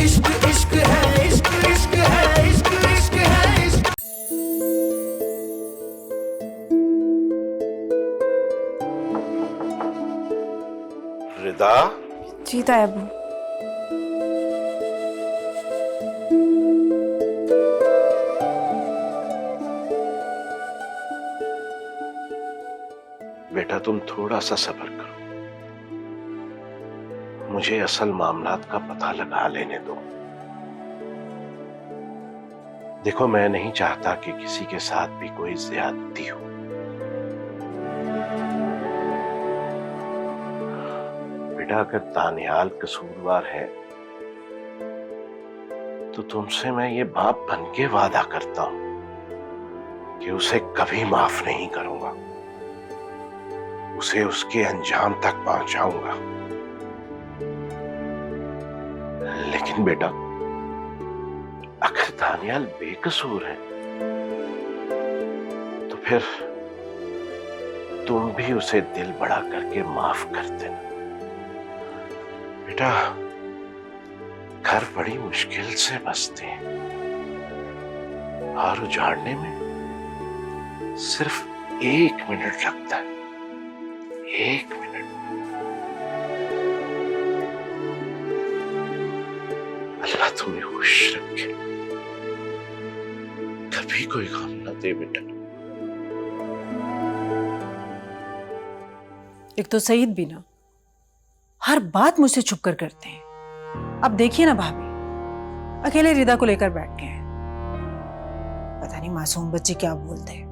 इश्क इश्क है, इश्क इश्क है, इश्क इश्क है, इश्क। रिदा, जी तायब। बेटा तुम थोड़ा सा सब्र करो, मुझे असल मामलात का पता लगा लेने दो। देखो मैं नहीं चाहता कि किसी के साथ भी कोई ज्यादती हो। बेटा अगर दानियाल कसूरवार है तो तुमसे मैं ये बाप बन के वादा करता हूं कि उसे कभी माफ नहीं करूंगा, उसे उसके अंजाम तक पहुंचाऊंगा। लेकिन बेटा अगर दानियाल बेकसूर है तो फिर तुम भी उसे दिल बड़ा करके माफ कर देना। बेटा घर बड़ी मुश्किल से बसते हैं और उजाड़ने में सिर्फ 1 मिनट लगता है, 1 मिनट। अल्लाह तुम्हें खुश रखे, कभी कोई गम ना दे बेटा। एक तो सईद भी ना हर बात मुझसे छुप कर करते हैं। अब देखिए ना भाभी, अकेले रिदा को लेकर बैठ गए हैं। पता नहीं मासूम बच्चे क्या बोलते हैं।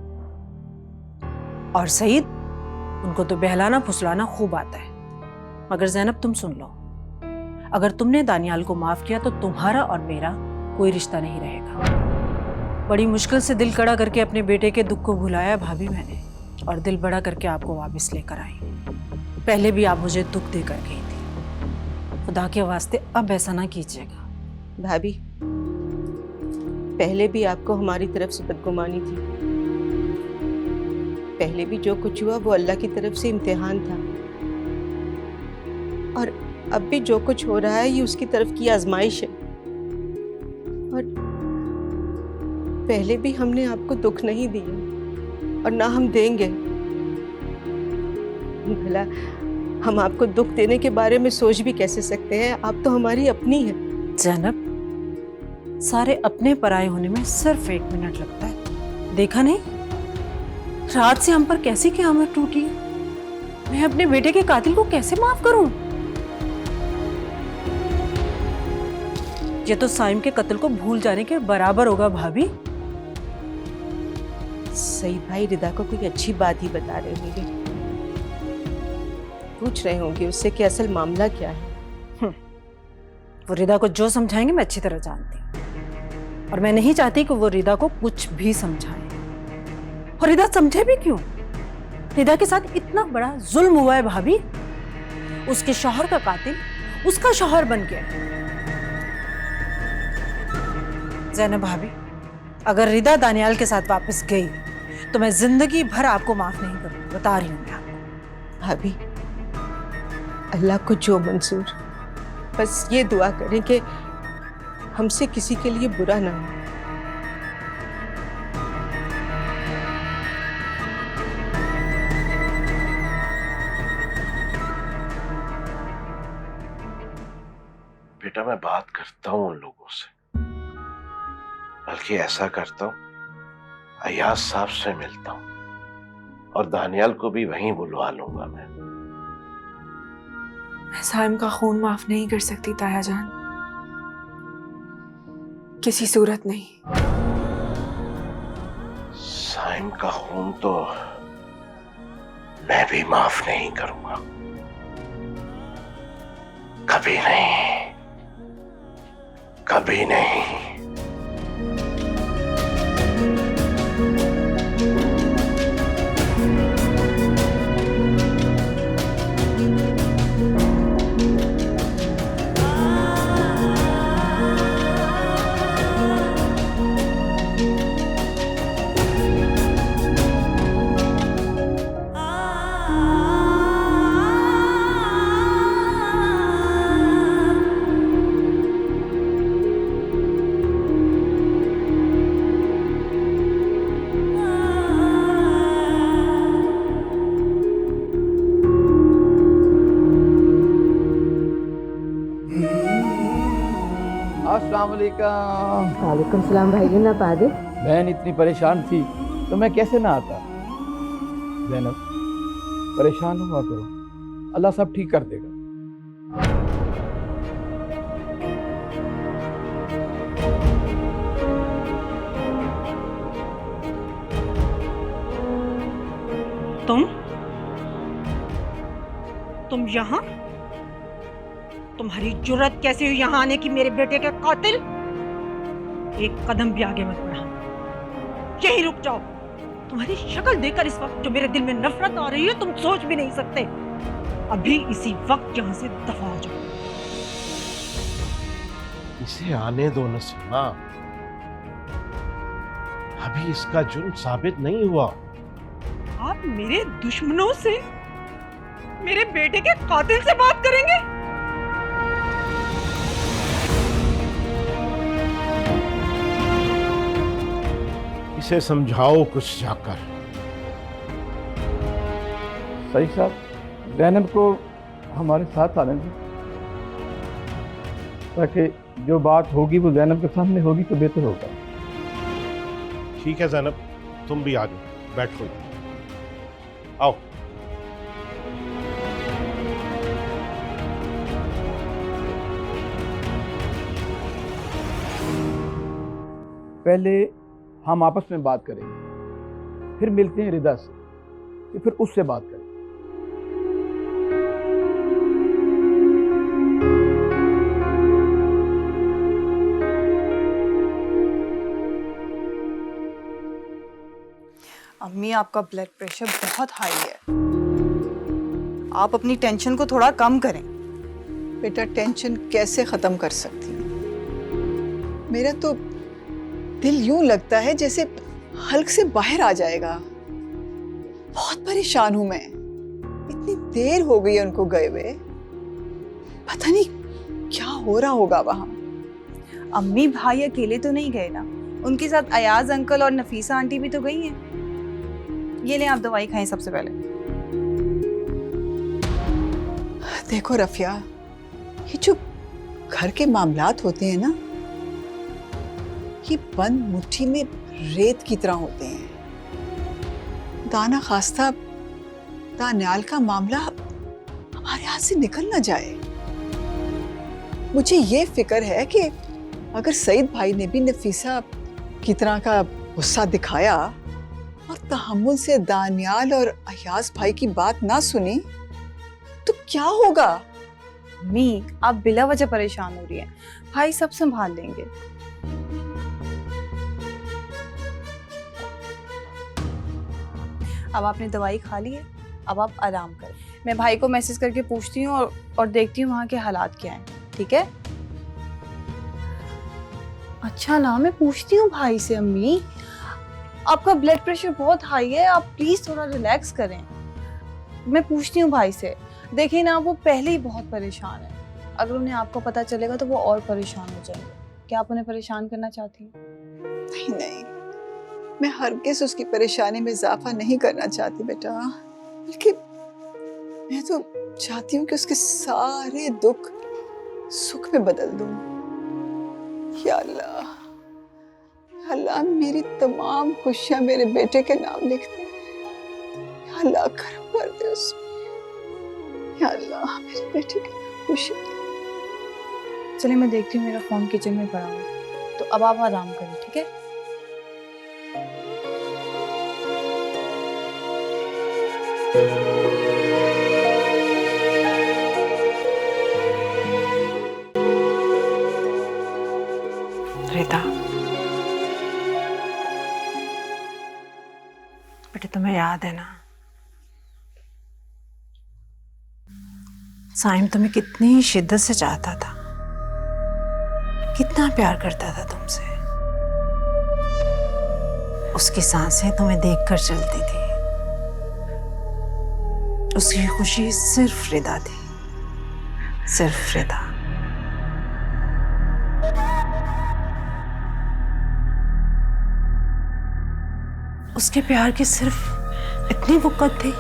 और सईद, उनको तो बहलाना फुसलाना खूब आता है। मगर ज़ैनब तुम सुन लो, अगर तुमने दानियाल को माफ किया तो तुम्हारा और मेरा कोई रिश्ता नहीं रहेगा। बड़ी मुश्किल से दिल कड़ा करके अपने बेटे के दुख को भुलाया भाभी मैंने, और दिल बड़ा करके आपको वापस लेकर आई। पहले भी आप मुझे दुख देकर गई थी, खुदा के वास्ते अब ऐसा ना कीजिएगा। भाभी, पहले भी आपको हमारी तरफ से बदगुमानी थी। पहले भी जो कुछ हुआ वो अल्लाह की तरफ से इम्तिहान था, और अब भी जो कुछ हो रहा है ये उसकी तरफ की आजमाइश है। और पहले भी हमने आपको दुख नहीं दिया और ना हम देंगे। भला हम आपको दुख देने के बारे में सोच भी कैसे सकते हैं? आप तो हमारी अपनी है। ज़ैनब, सारे अपने पराये होने में सिर्फ 1 मिनट लगता है। देखा नहीं रात से हम पर कैसी क़यामत टूटी है। मैं अपने बेटे के कातिल को कैसे माफ करूं? ये तो साइम के कत्ल को भूल जाने के बराबर होगा भाभी। सईद भाई रिदा को कोई अच्छी बात ही बता रहे होंगे, पूछ रहे होंगे उससे कि असल मामला क्या है। वो रिदा को जो समझाएंगे मैं अच्छी तरह जानती हूँ, और मैं नहीं चाहती कि वो रिदा को कुछ भी समझाए। और रिदा समझे भी क्यों? रिदा के साथ इतना बड़ा जुल्म हुआ है भाभी। उसके शौहर का कातिल उसका शौहर बन गया। ज़ैनब भाभी, अगर रिदा दानियाल के साथ वापस गई तो मैं जिंदगी भर आपको माफ नहीं करूंगी, बता रही हूँ मैं आपको। भाभी, अल्लाह को जो मंजूर, बस ये दुआ करें कि हमसे किसी के लिए बुरा ना हो। बेटा मैं बात करता हूं उन लोगों से, बल्कि ऐसा करता हूं अयाज साहब से मिलता हूं और दानियाल को भी वहीं बुलवा लूंगा। मैं साइम का खून माफ नहीं कर सकती ताया जान, किसी सूरत नहीं। साइम का खून तो मैं भी माफ नहीं करूंगा, कभी नहीं, कभी नहीं। अस्सलाम वालेकुम। वालेकुम सलाम भाई ना पादे। बहन इतनी परेशान थी तो मैं कैसे ना आता। ज़ैनब परेशान हुआ करो, अल्लाह सब ठीक कर देगा। तुम यहाँ? तुम्हारी जुर्रत कैसे हुई यहाँ आने की मेरे बेटे के कातिल? एक कदम भी आगे मत बढ़ाना, यहीं रुक जाओ। तुम्हारी शक्ल देखकर इस वक्त जो मेरे दिल में नफरत आ रही है तुम सोच भी नहीं सकते। अभी इसी वक्त यहाँ से दफा हो जाओ। इसे आने दो नसीमा, अभी इसका जुर्म साबित नहीं हुआ। आप मेरे दुश्मनों से मेरे बेटे के कातिल से बात करेंगे? इसे समझाओ कुछ जाकर। सही साहब, ज़ैनब को हमारे साथ आने दें, ताकि जो बात होगी वो ज़ैनब के सामने होगी तो बेहतर होगा। ठीक है ज़ैनब, तुम भी आ जाओ, बैठो, आओ। पहले हम आपस में बात करेंगे, फिर मिलते हैं रिदा से, फिर उससे बात करेंगे। अम्मी, आपका ब्लड प्रेशर बहुत हाई है, आप अपनी टेंशन को थोड़ा कम करें। बेटा, टेंशन कैसे ख़त्म कर सकती हूँ? मेरा तो दिल यूं लगता है जैसे हल्क से बाहर आ जाएगा। बहुत परेशान हूं मैं, इतनी देर हो गई है उनको गए हुए, पता नहीं क्या हो रहा होगा वहां। अम्मी, भाई अकेले तो नहीं गए ना, उनके साथ अयाज अंकल और नफीसा आंटी भी तो गई हैं। ये लें, आप दवाई खाएं सबसे पहले। देखो रफिया, ये जो घर के मामलात होते हैं ना, ये बंद मुट्ठी में रेत की तरह होते हैं। दाना खास्ता दानियाल का मामला हमारे हाथ से निकल ना जाए। मुझे ये फिक्र है कि अगर सईद भाई ने भी नफीसा की तरह का गुस्सा दिखाया और तहम्मुल से दानियाल और अयाज भाई की बात ना सुनी तो क्या होगा? अम्मी, आप बिला वजह परेशान हो रही हैं, भाई सब संभाल लेंगे। अब आपने दवाई खा ली है, अब आप आराम करें। मैं भाई को मैसेज करके पूछती हूँ और देखती हूँ वहाँ के हालात क्या हैं, ठीक है? अच्छा ना, मैं पूछती हूँ भाई से। अम्मी, आपका ब्लड प्रेशर बहुत हाई है, आप प्लीज थोड़ा रिलैक्स करें। मैं पूछती हूँ भाई से। देखिए ना, वो पहले ही बहुत परेशान है, अगर उन्हें आपको पता चलेगा तो वो और परेशान हो जाएंगे। क्या आप उन्हें परेशान करना चाहती हैं? नहीं नहीं, मैं हरगिज़ उसकी परेशानी में इजाफा नहीं करना चाहती बेटा, बल्कि मैं तो चाहती हूँ कि उसके सारे दुख सुख में बदल दूं। या अल्लाह, अल्लाह मेरी तमाम खुशियां मेरे बेटे के नाम लिख दे। या अल्लाह, करम कर दे उसमें। या अल्लाह, मेरे बेटे की खुशी। चलिए, मैं देखती हूँ, मेरा फोन किचन में पड़ा हुआ, तो अब आप आराम करें, ठीक है? रिदा, बेटे तुम्हें याद है ना, साइम तुम्हें कितनी शिद्दत से चाहता था, कितना प्यार करता था तुमसे। उसकी सांसें तुम्हें देखकर चलती थी, उसकी खुशी सिर्फ रिदा थी, सिर्फ रिदा। उसके प्यार की सिर्फ इतनी वक़्त थी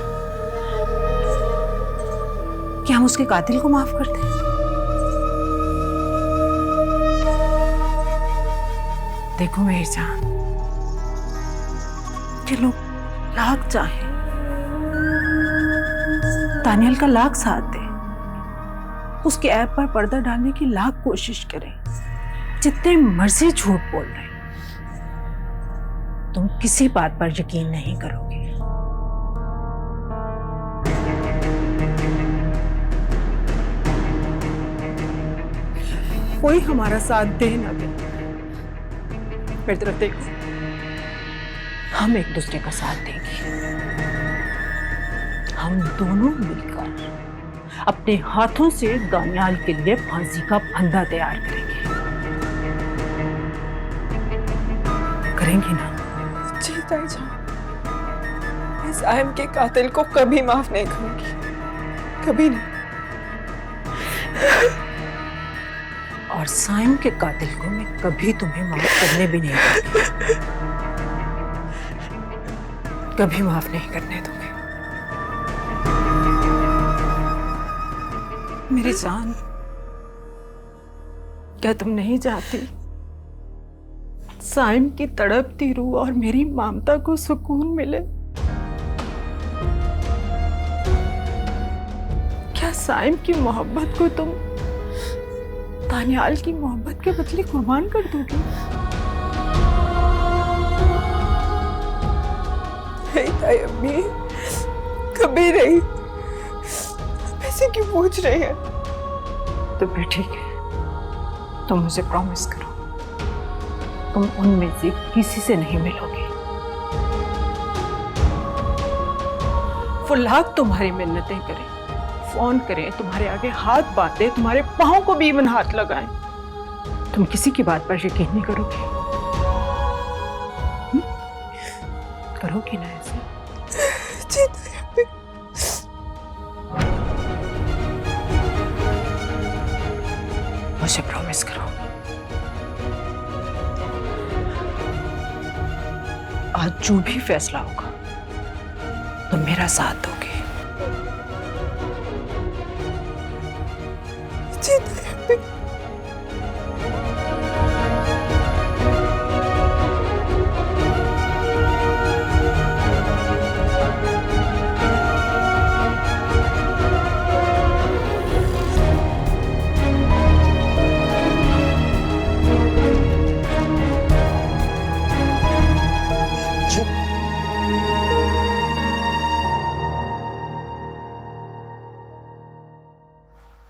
कि हम उसके कातिल को माफ कर दें। देखो मेरी जान, कि लोग लाख चाहे, दानियल का लाख साथ दे, उसके ऐप पर पर्दा डालने की लाख कोशिश करें, जितने मर्जी झूठ बोल रहे, तुम किसी बात पर यकीन नहीं करोगे। कोई हमारा साथ दे ना दे, मेरी तरफ देखो, हम एक दूसरे का साथ देंगे। हम दोनों मिलकर अपने हाथों से दानियाल के लिए फांसी का फंदा तैयार करेंगे। करेंगे ना? जी ताईजान, मैं साइम के कातिल को कभी माफ नहीं करूंगी, कभी नहीं। और साइम के कातिल को मैं कभी तुम्हें माफ करने भी नहीं दूंगी, कभी माफ नहीं करने दूंगी। मेरी जान, क्या तुम नहीं चाहती साइम की तड़पती रूह और मेरी ममता को सुकून मिले? क्या साइम की मोहब्बत को तुम दानियाल की मोहब्बत के बदले कुर्बान कर दोगी? नहीं ताई अम्मी, कभी नहीं। ऐसे क्यों पूछ रहे हैं? तो फिर ठीक है, तुम मुझे प्रॉमिस करो, तुम उनमें से किसी से नहीं मिलोगे। वो लाख तुम्हारी मिन्नतें करें, फोन करें, तुम्हारे आगे हाथ बांधे, तुम्हारे पांव को भी इवन हाथ लगाएं, तुम किसी की बात पर यकीन नहीं करोगे। करोगी ना ऐसे? जी ताई अम्मी। मुझे प्रॉमिस करो, आज जो भी फैसला होगा तुम मेरा साथ दोगे। जी ताई अम्मी।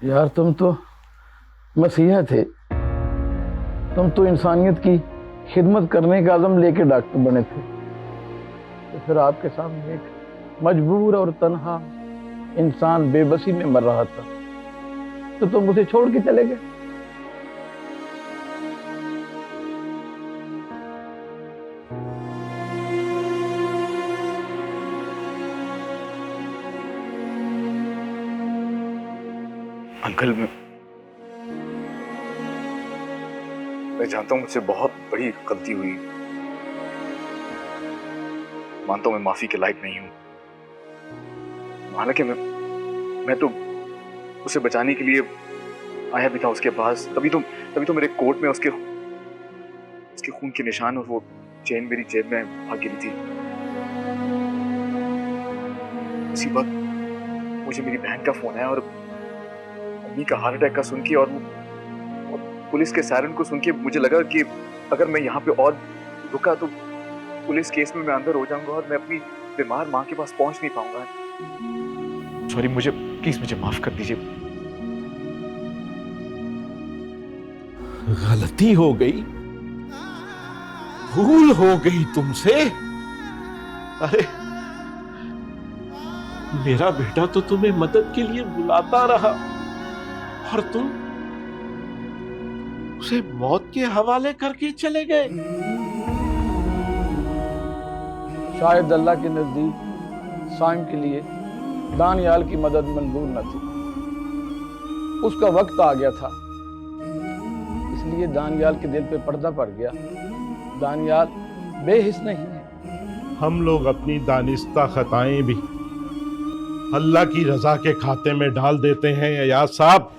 यार तुम तो मसीहा थे, तुम तो इंसानियत की खिदमत करने का आज़म लेके डॉक्टर बने थे, तो फिर आपके सामने एक मजबूर और तन्हा इंसान बेबसी में मर रहा था, तो तुम उसे छोड़ के चले गए। अंकल, मैं जानता हूं मुझसे बहुत बड़ी गलती हुई, मानता हूं मैं माफी के लायक नहीं हूं। हालांकि मैं तो उसे बचाने के लिए आया भी था उसके पास, तभी तो मेरे कोट में उसके खून के निशान और वो चेन मेरी जेब में भाग गिरी थी। उसी वक्त मुझे मेरी बहन का फोन आया और मम्मी का हार्ट अटैक का सुन के और पुलिस के सायरन को सुन के मुझे लगा कि अगर मैं यहाँ पे और रुका तो पुलिस केस में मैं अंदर हो जाऊंगा और मैं अपनी बीमार माँ के पास पहुंच नहीं पाऊंगा। सॉरी, प्लीज मुझे माफ कर दीजिए। गलती हो गई, भूल हो गई तुमसे। अरे मेरा बेटा तो तुम्हें मदद के लिए बुलाता रहा और तुम उसे मौत के हवाले करके चले गए। शायद अल्लाह के नजदीक साइम के लिए दानियाल की मदद मंजूर न थी, उसका वक्त आ गया था, इसलिए दानियाल के दिल पे पर्दा पड़ गया। दानियाल बेहिस नहीं है। हम लोग अपनी दानिस्ता खताएं भी अल्लाह की रजा के खाते में डाल देते हैं अयाज साहब।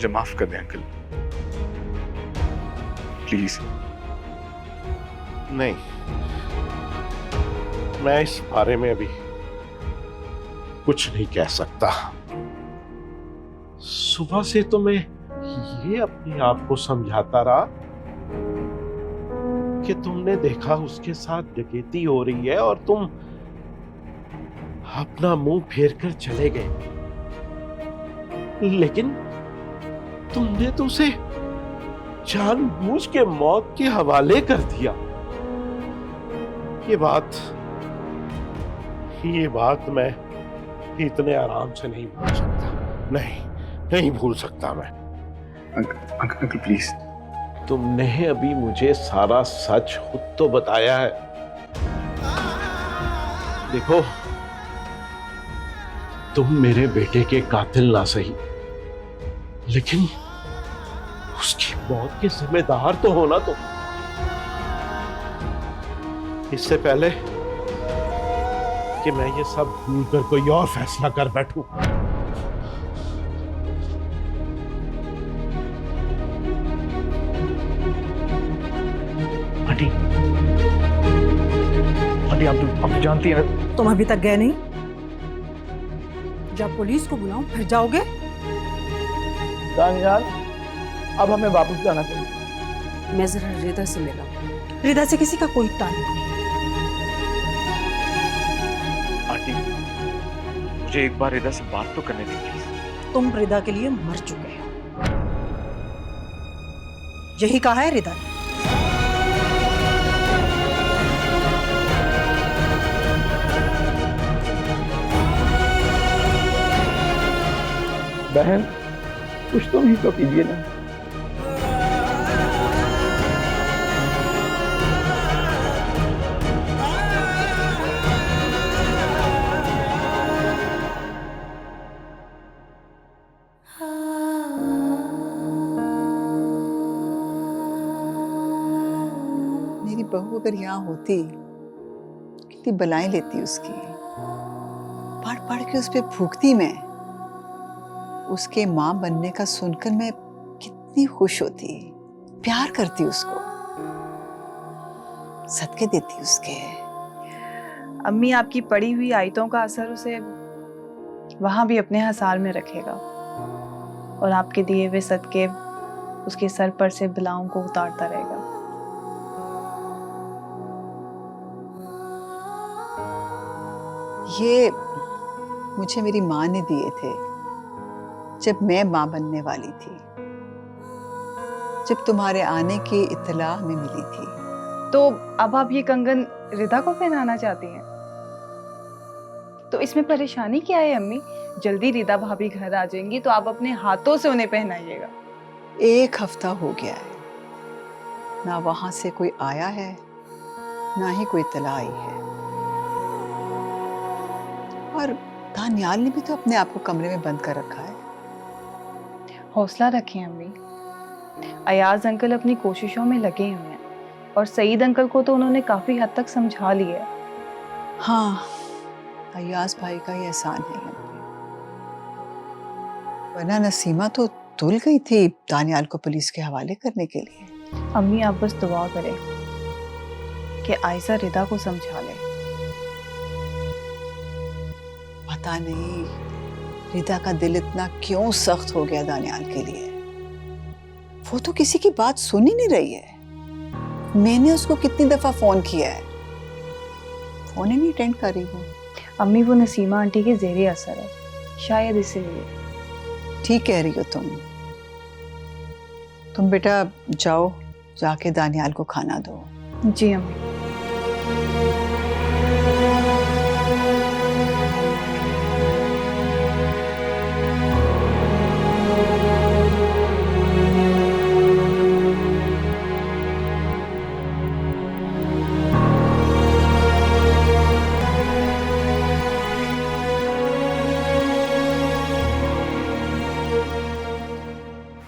मुझे माफ कर दें अंकल, प्लीज। नहीं, मैं इस बारे में अभी कुछ नहीं कह सकता। सुबह से तो मैं ये अपने आप को समझाता रहा कि तुमने देखा उसके साथ डकैती हो रही है और तुम अपना मुंह फेर कर चले गए, लेकिन तुमने तो उसे जानबूझ के मौत के हवाले कर दिया। ये बात मैं इतने आराम से नहीं भूल सकता। नहीं भूल सकता मैं। Uncle please. तुमने अभी मुझे सारा सच खुद तो बताया है। देखो, तुम मेरे बेटे के कातिल ना सही, लेकिन उसकी मौत के जिम्मेदार तो हो ना तुम। इससे पहले कि मैं ये सब भूलकर कोई और फैसला कर बैठूं। आंटी आप तो जानती हैं। तुम अभी तक गए नहीं? जब पुलिस को बुलाऊं फिर जाओगे? दानियाल, अब हमें वापस जाना चाहिए। मैं जरा रिदा से मिला। रिदा से किसी का कोई ताल्लुक नहीं। आंटी, मुझे एक बार रिदा से बात तो करने दें प्लीज। तुम रिदा के लिए मर चुके हो, यही कहा है रिदा ने। बहन, कुछ तुम ही तो कीजिए ना। मेरी बहू अगर यहाँ होती, कितनी बलाएं लेती उसकी, पढ़ पढ़ के उस पे भूखती मैं। उसके माँ बनने का सुनकर मैं कितनी खुश होती, प्यार करती उसको, सदके देती उसके। अम्मी, आपकी पड़ी हुई आयतों का असर उसे वहां भी अपने हसार में रखेगा और आपके दिए हुए सदके उसके सर पर से बलाओं को उतारता रहेगा। ये मुझे मेरी माँ ने दिए थे जब मैं माँ बनने वाली थी, जब तुम्हारे आने की इत्तला हमें मिली थी। तो अब आप ये कंगन रिदा को पहनाना चाहती हैं? तो इसमें परेशानी क्या है अम्मी? जल्दी रिदा भाभी घर आ जाएंगी तो आप अपने हाथों से उन्हें पहनाइएगा। 1 हफ्ता हो गया है, ना वहां से कोई आया है, ना ही कोई इत्तला आई है। और दानियाल ने भी तो अपने आप को कमरे में बंद कर रखा है। हौसला रखें अम्मी, अयाज अंकल अपनी कोशिशों में लगे हुए हैं और सईद अंकल को तो उन्होंने काफी हद तक समझा लिया है। हाँ, अयाज भाई का ही एहसान है हम पे। वरना नसीमा तो तुल गई थी दानियाल को पुलिस के हवाले करने के लिए। अम्मी, आप बस दुआ करें कि आयशा रिदा को समझा ले। पता नहीं रिदा का दिल इतना क्यों सख्त हो गया दानियाल के लिए। वो तो किसी की बात सुन ही नहीं रही है। मैंने उसको कितनी दफा फोन किया है, फोन ही नहीं अटेंड कर रही वो। अम्मी, वो नसीमा आंटी के ज़ेरे असर है, शायद इसीलिए। ठीक कह रही हो तुम बेटा जाओ, जाके दानियाल को खाना दो। जी अम्मी।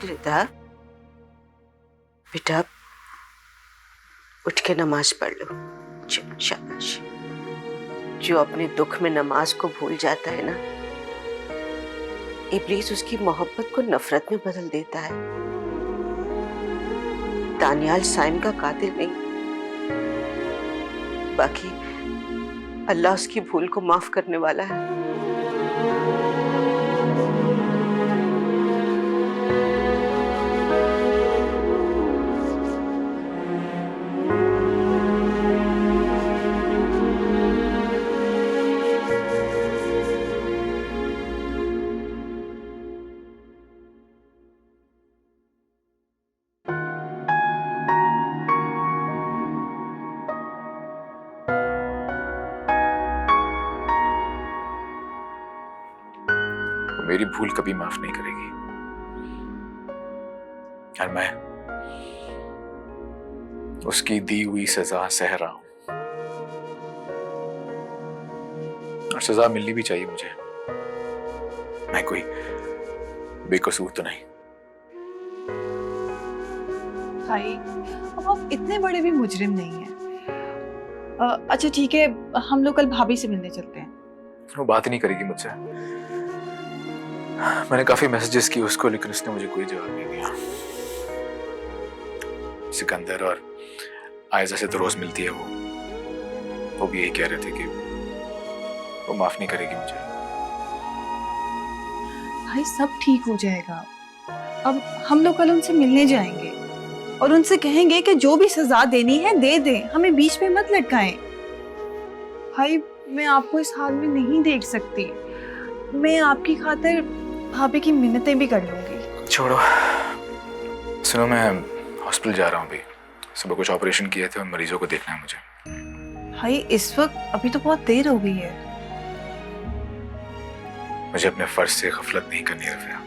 रिदा, बेटा उठ के नमाज पढ़ लो। चलो, शाबाश। जो अपने दुख में नमाज को भूल जाता है ना, इब्लीस उसकी मोहब्बत को नफरत में बदल देता है। दानियाल साइम का कातिल नहीं, बाकी अल्लाह उसकी भूल को माफ करने वाला है। मेरी भूल कभी माफ नहीं करेगी और मैं उसकी दी हुई सजा सह रहा हूं, और सजा मिलनी भी चाहिए मुझे। मैं कोई बेकसूर तो नहीं। भाई अब आप इतने बड़े भी मुजरिम नहीं हैं। अच्छा ठीक है, हम लोग कल भाभी से मिलने चलते हैं। वो बात ही नहीं करेगी मुझसे। मैंने काफी मैसेजेस किए उसको, लेकिन उसने मुझे कोई जवाब नहीं दिया। सिकंदर और आयजा से तो रोज मिलती है वो भी यही कह रहे थे कि वो माफ नहीं करेगी मुझे। भाई सब ठीक हो जाएगा। अब हम लोग कल उनसे मिलने जाएंगे और उनसे कहेंगे कि जो भी सजा देनी है दे दें, हमें बीच में मत लटकाएं। भाई मैं आपको इस हाल में नहीं देख सकती। मैं आपकी खातिर भाभी की मिन्नतें भी कर लूंगी। छोड़ो, सुनो मैं हॉस्पिटल जा रहा हूँ अभी। सुबह कुछ ऑपरेशन किए थे, उन मरीजों को देखना है मुझे। भाई इस वक्त अभी तो बहुत देर हो गई है। मुझे अपने फर्ज से गफलत नहीं करनी रफिया।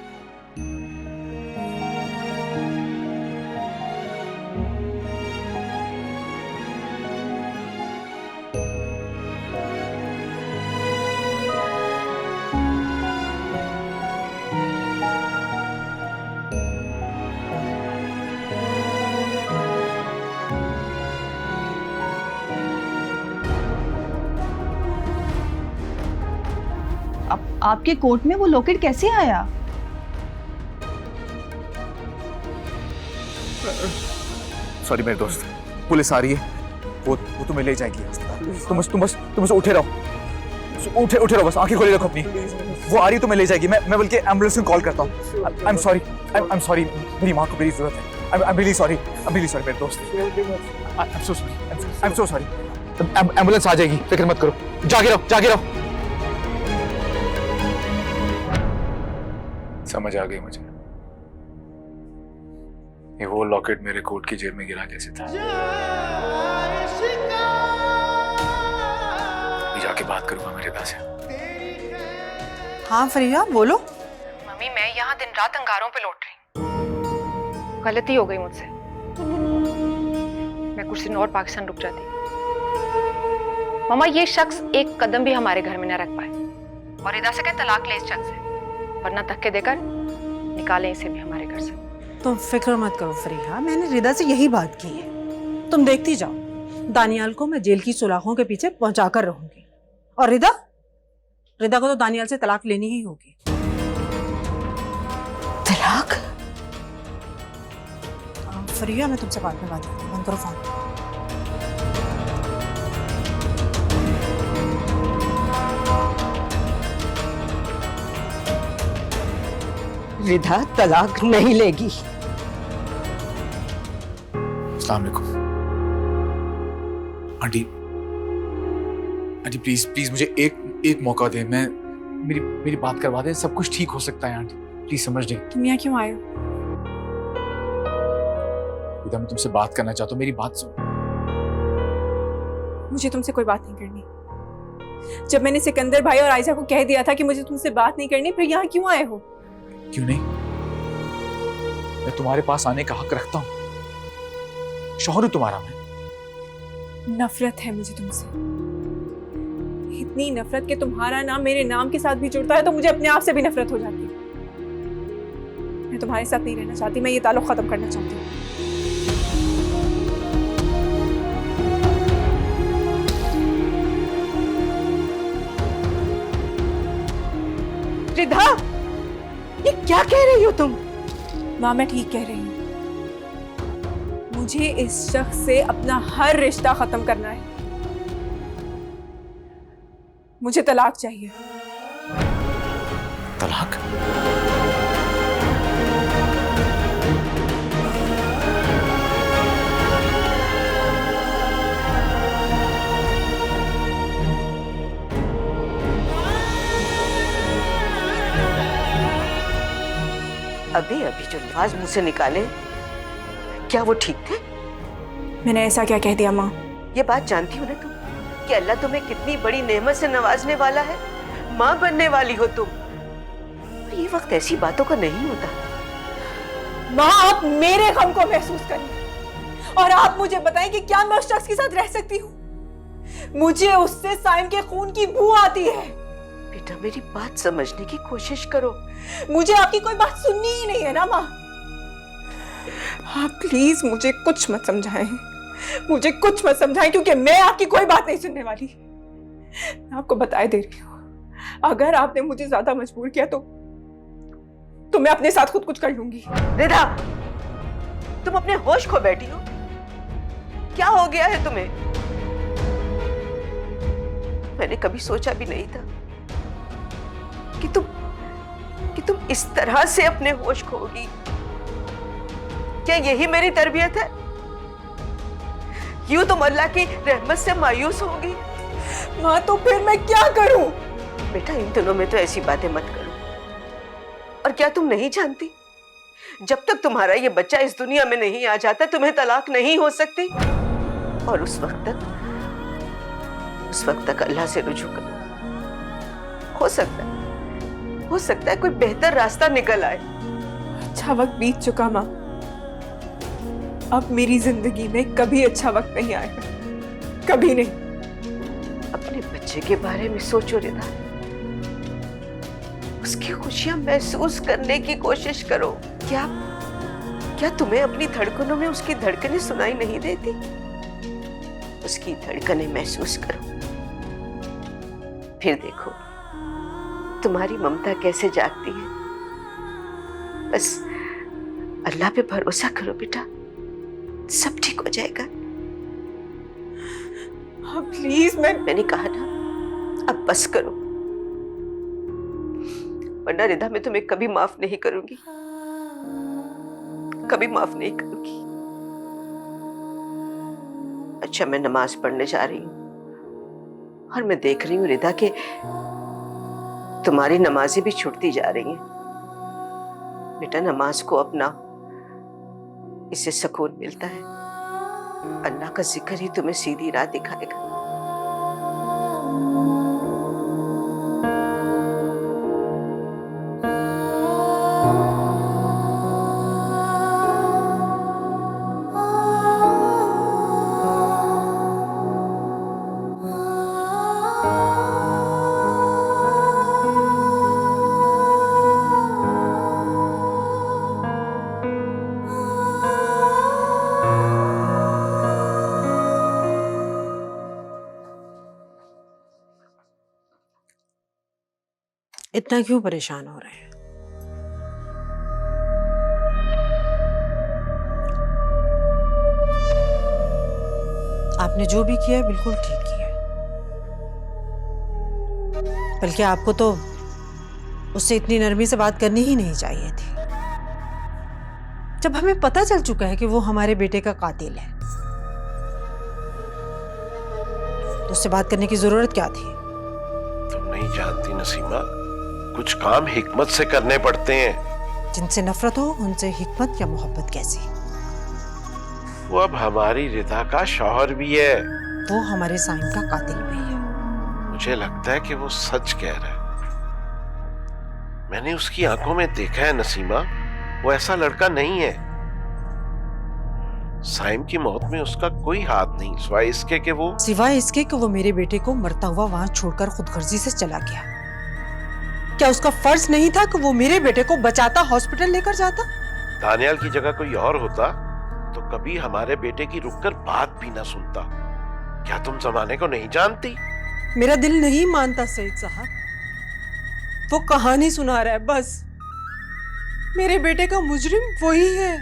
आपके कोट में वो लॉकेट कैसे आया? सॉरी मेरे दोस्त, पुलिस आ रही है। वो तुम्हें ले जाएगी अस्पताल। तुम बस उठे रहो, उठे रहो, बस आंखें खोली रखो अपनी। वो आ रही है, तुम्हें ले जाएगी। मैं बल्कि एम्बुलेंस को कॉल करता हूँ। आई एम सॉरी, मेरी माँ को मेरी जरूरत है। आई एम रियली सॉरी मेरे दोस्त। I am so sorry. Ambulance आ जाएगी, फिक्र मत करो। जागे रहो। समझ आ गई मुझे, ये वो लॉकेट मेरे कोट की जेब में गिरा कैसे था। जाके बात करूंगा मेरे रिदा से। हाँ फरीहा बोलो। मम्मी मैं यहाँ दिन रात अंगारों पे लौट रही। गलती हो गई मुझसे। मैं कुछ दिन और पाकिस्तान रुक जाती। मामा ये शख्स एक कदम भी हमारे घर में न रख पाए, और रिदा से कहे तलाक ले इस शख्स से, वरना धक्के देकर निकालें इसे भी हमारे घर से। तुम फिक्र मत करो फरीहा, मैंने रिदा से यही बात की है। तुम देखती जाओ, दानियाल को मैं जेल की सुलाखों के पीछे पहुंचा कर रहूंगी। और रिदा को तो दानियाल से तलाक लेनी ही होगी। तलाक? फरीहा मैं तुमसे बाद में बात करती हूँ, बंद करो फोन। रिदा तलाक नहीं लेगी। अस्सलाम वालेकुम। आंटी प्लीज मुझे एक मौका दे। मेरी बात करवा दे, सब कुछ ठीक हो सकता है आंटी। प्लीज समझ नहीं। तुम यहाँ क्यों आए हो? रिदा मैं तुमसे बात करना चाहता हूँ, मेरी बात सुन। मुझे तुमसे कोई बात नहीं करनी। जब मैंने सिकंदर भाई और आयजा को कह दिया था कि मुझे तुमसे बात नहीं करनी, फिर यहाँ क्यों आए हो? क्यों नहीं? मैं तुम्हारे पास आने का हक रखता हूँ। शौहर हूं तुम्हारा मैं। नफरत है मुझे तुमसे, इतनी नफरत कि तुम्हारा नाम मेरे नाम के साथ भी जुड़ता है तो मुझे अपने आप से भी नफरत हो जाती है। मैं तुम्हारे साथ नहीं रहना चाहती, मैं ये ताल्लुक खत्म करना चाहती हूँ। रिधा, क्या कह रही हो तुम? माँ मैं ठीक कह रही हूँ। मुझे इस शख्स से अपना हर रिश्ता खत्म करना है। मुझे तलाक चाहिए। तलाक? अभी अभी जो लफ्ज मुंह से निकाले, क्या वो ठीक थे? मैंने ऐसा क्या कह दिया माँ? ये बात जानती हो ना तुम कि अल्लाह तुम्हें कितनी बड़ी नेमत से नवाजने वाला है। माँ बनने वाली हो तुम, और ये वक्त ऐसी बातों का नहीं होता। माँ आप मेरे गम को महसूस करिए और आप मुझे बताएं कि क्या मैं उस शख्स के साथ रह सकती हूँ? मुझे उससे साइम के खून की बू आती है। बेटा मेरी बात समझने की कोशिश करो। मुझे आपकी कोई बात सुननी ही नहीं है ना माँ। आप प्लीज मुझे कुछ मत समझाएं, मुझे कुछ मत समझाएं, क्योंकि मैं आपकी कोई बात नहीं सुनने वाली। मैं आपको बताए दे रही हूँ, अगर आपने मुझे ज्यादा मजबूर किया तो मैं अपने साथ खुद कुछ कर लूंगी। रिदा, तुम अपने होश खो बैठी हो। क्या हो गया है तुम्हें? मैंने कभी सोचा भी नहीं था कि तुम इस तरह से अपने होश खोगी। क्या यही मेरी तरबियत है? यूं तुम अल्लाह की रहमत से मायूस होगी? माँ तो फिर मैं क्या करूं? बेटा इन दिनों में तो ऐसी बातें मत करो। और क्या तुम नहीं जानती, जब तक तुम्हारा ये बच्चा इस दुनिया में नहीं आ जाता तुम्हें तलाक नहीं हो सकती। और उस वक्त तक अल्लाह से रुजू करो। हो सकता है कोई बेहतर रास्ता निकल आए। अच्छा वक्त बीत चुका माँ, अब मेरी जिंदगी में कभी अच्छा वक्त नहीं आएगा, कभी नहीं। अपने बच्चे के बारे में सोचो रिदा, उसकी खुशियां महसूस करने की कोशिश करो। क्या तुम्हें अपनी धड़कनों में उसकी धड़कनें सुनाई नहीं देती? उसकी धड़कनें महसूस करो, फिर देखो तुम्हारी ममता कैसे जागती है। बस अल्लाह पे भरोसा करो बेटा, सब ठीक हो जाएगा। प्लीज मैंने कहा ना, अब बस करो, वरना रिदा मैं तुम्हें कभी माफ नहीं करूंगी, कभी माफ नहीं करूंगी। अच्छा मैं नमाज पढ़ने जा रही हूँ और मैं देख रही हूँ रिदा के तुम्हारी नमाजें भी छूटती जा रही हैं। बेटा नमाज को अपना, इससे सुकून मिलता है। अल्लाह का जिक्र ही तुम्हें सीधी राह दिखाएगा। इतना क्यों परेशान हो रहे हैं? आपने जो भी किया है बिल्कुल ठीक किया है। बल्कि आपको तो उससे इतनी नरमी से बात करनी ही नहीं चाहिए थी। जब हमें पता चल चुका है कि वो हमारे बेटे का कातिल है, तो उससे बात करने की जरूरत क्या थी? तुम नहीं जानती नसीमा, कुछ काम हिकमत से करने पड़ते हैं। जिनसे नफरत हो उनसे हिकमत या मोहब्बत कैसी? वो अब हमारी रिदा का शौहर भी है। वो हमारे साइम का कातिल भी है। मुझे लगता है कि वो सच कह रहा है। मैंने उसकी आंखों में देखा है नसीमा, वो ऐसा लड़का नहीं है। साइम की मौत में उसका कोई हाथ नहीं, सिवाय इसके कि वो मेरे बेटे को मरता हुआ वहां छोड़कर खुदगर्जी से चला गया। क्या उसका फर्ज नहीं था कि वो मेरे बेटे को बचाता, हॉस्पिटल लेकर जाता? दानियाल की जगह कोई और होता तो कभी हमारे बेटे की रुककर बात भी ना सुनता। क्या तुम जमाने को नहीं जानती? मेरा दिल नहीं मानता सईद साहब, वो कहानी सुना रहा है बस। मेरे बेटे का मुजरिम वही है।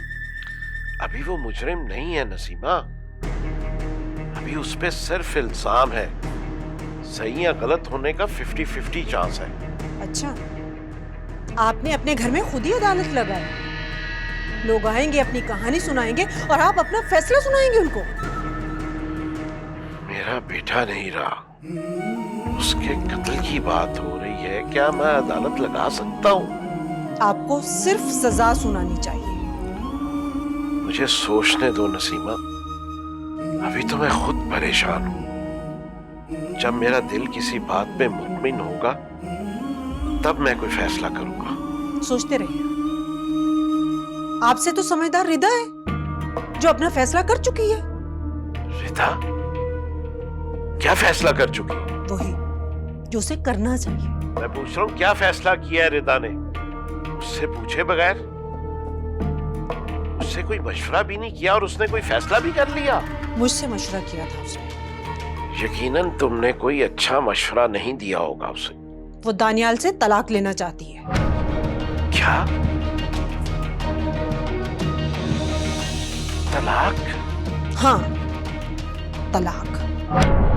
अभी वो मुजरिम नहीं है नसीमा, अभी उस पे सिर्फ इल्जाम है। सही या गलत होने का 50-50 चांस है। अच्छा, आपने अपने घर में खुद ही अदालत लगाई। लोग आएंगे, अपनी कहानी सुनाएंगे और आप अपना फैसला सुनाएंगे उनको। मेरा बेटा नहीं रहा, उसके कत्ल की बात हो रही है, क्या मैं अदालत लगा सकता हूँ? आपको सिर्फ सजा सुनानी चाहिए। मुझे सोचने दो नसीमा, अभी तो मैं खुद परेशान हूँ। जब मेरा दिल किसी बात पे मुतमिन होगा तब मैं कोई फैसला करूंगा। सोचते रहिए। आपसे तो समझदार रिदा है जो अपना फैसला कर चुकी है। रिदा क्या फैसला कर चुकी? वही जो उसे करना चाहिए। मैं पूछ रहा हूँ क्या फैसला किया है रिदा ने? उससे पूछे बगैर, उससे कोई मशवरा भी नहीं किया और उसने कोई फैसला भी कर लिया? मुझसे मशवरा किया था उसने। यकीनन तुमने कोई अच्छा मशवरा नहीं दिया होगा उसे। वो दानियाल से तलाक लेना चाहती है। क्या? तलाक? हाँ, तलाक।